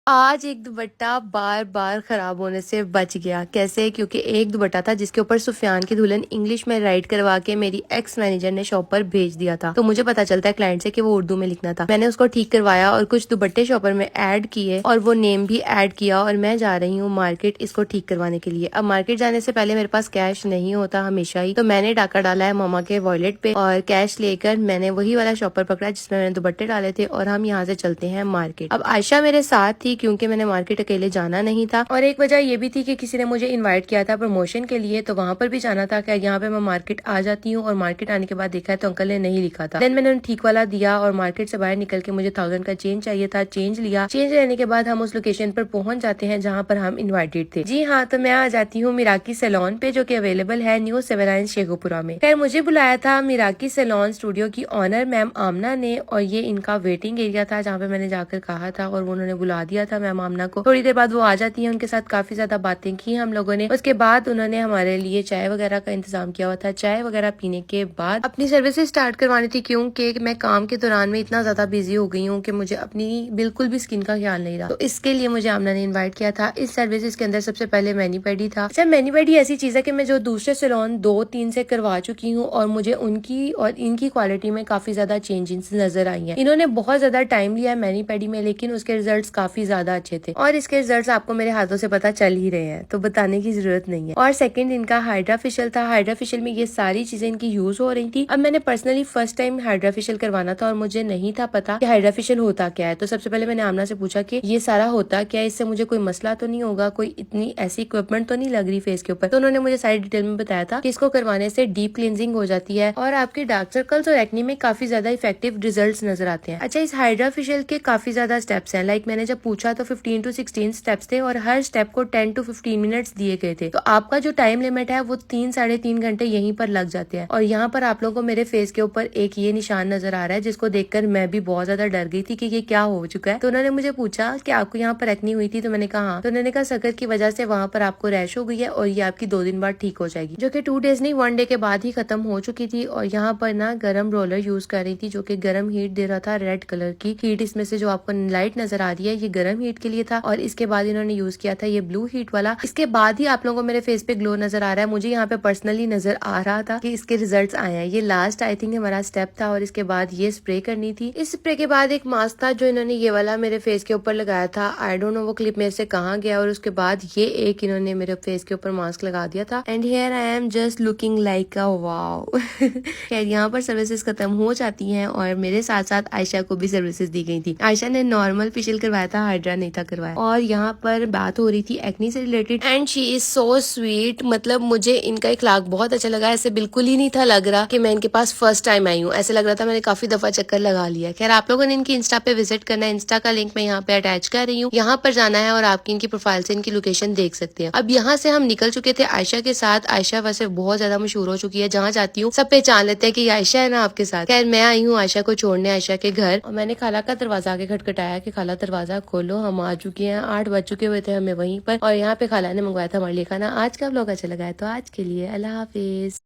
आज एक दुपट्टा बार बार खराब होने से बच गया। कैसे? क्योंकि एक दुपट्टा था जिसके ऊपर सुफियान की दुल्हन इंग्लिश में राइट करवा के मेरी एक्स मैनेजर ने शॉप पर भेज दिया था। तो मुझे पता चलता है क्लाइंट से कि वो उर्दू में लिखना था। मैंने उसको ठीक करवाया और कुछ दुपट्टे शॉपर में ऐड किए और वो नेम भी ऐड किया और मैं जा रही हूँ मार्केट इसको ठीक करवाने के लिए। अब मार्केट जाने से पहले मेरे पास कैश नहीं होता हमेशा ही, तो मैंने डाका डाला है मामा के वॉलेट पे और कैश लेकर मैंने वही वाला शॉपर पकड़ा जिसमें मैंने दुपट्टे डाले थे और हम यहाँ से चलते हैं मार्केट। अब आयशा मेरे साथ थी क्योंकि मैंने मार्केट अकेले जाना नहीं था और एक वजह ये भी थी कि किसी ने मुझे इनवाइट किया था प्रमोशन के लिए, तो वहां पर भी जाना था। क्या यहाँ पे मैं मार्केट आ जाती हूँ और मार्केट आने के बाद देखा है तो अंकल ने नहीं लिखा था। देन मैंने ठीक वाला दिया और मार्केट से बाहर निकल के मुझे 1000 का चेंज चाहिए था, चेंज लिया। चेंज लेने के बाद हम उस लोकेशन पर पहुंच जाते हैं जहाँ पर हम इन्वाइटेड थे। जी हाँ, तो मैं आ जाती हूँ मिराकी सैलून पे जो की अवेलेबल है न्यू सिविल लाइन शेखुपुरा में। खैर मुझे बुलाया था मिराकी सैलून स्टूडियो की ऑनर मैम आमना ने और ये इनका वेटिंग एरिया था जहाँ पे मैंने जाकर कहा था और उन्होंने बुला दिया था मैम आमना को। थोड़ी देर बाद वो आ जाती है, उनके साथ काफी ज्यादा बातें की हम लोगों ने। उसके बाद उन्होंने हमारे लिए चाय वगैरह का इंतजाम किया हुआ था। चाय वगैरह पीने के बाद अपनी सर्विसेज स्टार्ट करवानी थी क्योंकि मैं काम के दौरान में इतना ज्यादा बिजी हो गई हूँ कि मुझे अपनी बिल्कुल भी स्किन का ख्याल नहीं रहा। तो इसके लिए मुझे आमना ने इन्वाइट किया था। इस सर्विसेज के अंदर सबसे पहले मैनी पेडी था। अच्छा, मैनी पेडी ऐसी चीज है कि मैं जो दूसरे सैलून 2-3 से करवा चुकी हूँ और मुझे उनकी और इनकी क्वालिटी में काफी ज्यादा चेंजेस नजर आई है। इन्होंने बहुत ज्यादा टाइम लिया मैनी पेडी में, लेकिन उसके रिजल्ट काफी ज्यादा अच्छे थे और इसके रिजल्ट आपको मेरे हाथों से पता चल ही रहे हैं, तो बताने की जरूरत नहीं है। और सेकंड इनका हाइड्रा फेशियल था। हाइड्रा फेशियल में ये सारी चीजें इनकी यूज हो रही थी। अब मैंने personally first time hydra facial करवाना था और मुझे नहीं था पता कि हाइड्रा फेशियल होता क्या है। तो सबसे पहले मैंने आमना से पूछा कि ये सारा होता क्या है, इससे मुझे कोई मसला तो नहीं होगा, कोई इतनी ऐसी इक्विपमेंट तो नहीं लग रही फेस के ऊपर। तो उन्होंने मुझे सारी डिटेल में बताया था कि इसको करवाने से डीप क्लींजिंग हो जाती है और आपके डार्क सर्कल्स और एक्ने में काफी ज्यादा इफेक्टिव रिजल्ट नजर आते हैं। अच्छा, इस हाइड्रा फेशियल के काफी ज्यादा स्टेप्स हैं। लाइक मैंने जब पूछा तो 15 to 16 स्टेप्स थे और हर स्टेप को 10 to 15 मिनट्स दिए गए थे। तो आपका जो टाइम लिमिट है वो 3-3.5 घंटे यहीं पर लग जाते हैं। और यहाँ पर आप लोगों को मेरे फेस के ऊपर एक ये निशान नजर आ रहा है जिसको देखकर मैं भी बहुत ज्यादा डर गई थी कि ये क्या हो चुका है। तो उन्होंने मुझे पूछा कि आपको यहाँ पर एक्ने हुई थी, तो मैंने कहा हाँ। तो उन्होंने कहा शक्कर की वजह से वहाँ पर आपको रैश हो गई है और ये आपकी 2 दिन बाद ठीक हो जाएगी, जो कि 2 डेज नहीं 1 डे के बाद ही खत्म हो चुकी थी। और यहाँ पर ना गरम रोलर यूज कर रही थी जो कि गरम हीट दे रहा था, रेड कलर की हीट। इसमें से जो आपको लाइट नजर आ रही है ये गरम हीट के लिए था और इसके बाद इन्होंने यूज किया था ये ब्लू हीट वाला। इसके बाद ही आप लोगों को मेरे फेस पे ग्लो नजर आ रहा है। मुझे यहाँ पे पर्सनली नजर आ रहा था कि इसके रिजल्ट्स आए हैं। ये लास्ट आई थिंक हमारा स्टेप था और इसके बाद ये स्प्रे करनी थी। इस स्प्रे के बाद एक मास्क था जो इन्होंने ये वाला मेरे फेस के ऊपर लगाया था। आई डोंट नो वो क्लिप मेरे से कहाँ गया। और उसके बाद ये एक इन्होंने मेरे फेस के ऊपर मास्क लगा दिया था and here I am just looking like a wow. खैर यहाँ पर सर्विसेज खत्म हो जाती हैं और मेरे साथ साथ आयशा को भी सर्विसेज दी गई थी। आयशा ने नॉर्मल फेशियल करवाया था, हाइड्रा नहीं था करवाया। और यहाँ पर बात हो रही थी एक्ने से related and she is so sweet. मतलब मुझे इनका इखलाक बहुत अच्छा लगा। ऐसे बिल्कुल ही नहीं था लग रहा कि मैं इनके पास फर्स्ट टाइम आई हूँ, ऐसे लग रहा था मैंने काफी दफा चक्कर लगा लिया। खैर आप लोगों ने इनकी इंस्टा पे विजिट करना है, इंस्टा का लिंक मैं यहाँ पे अटैच कर रही हूँ। यहाँ पर जाना है और आपकी इनकी प्रोफाइल से इनकी लोकेशन देख सकते हैं। अब यहाँ से हम निकल चुके थे आयशा के साथ। आयशा वैसे बहुत ज्यादा मशहूर हो चुकी है, जहाँ जाती हूँ सब पहचान लेते हैं कि आयशा है ना आपके साथ। खैर मैं आई हूँ आयशा को छोड़ने आयशा के घर और मैंने खाला का दरवाजा आके खटखटाया कि खाला दरवाजा खोलो, हम आ चुके हैं। 8 बज चुके हुए थे हमें वहीं पर और यहाँ पे खाला ने मंगवाया था हमारे लिए खाना। आज का व्लॉग अच्छा लगा है तो आज के लिए अल्लाह हाफिज।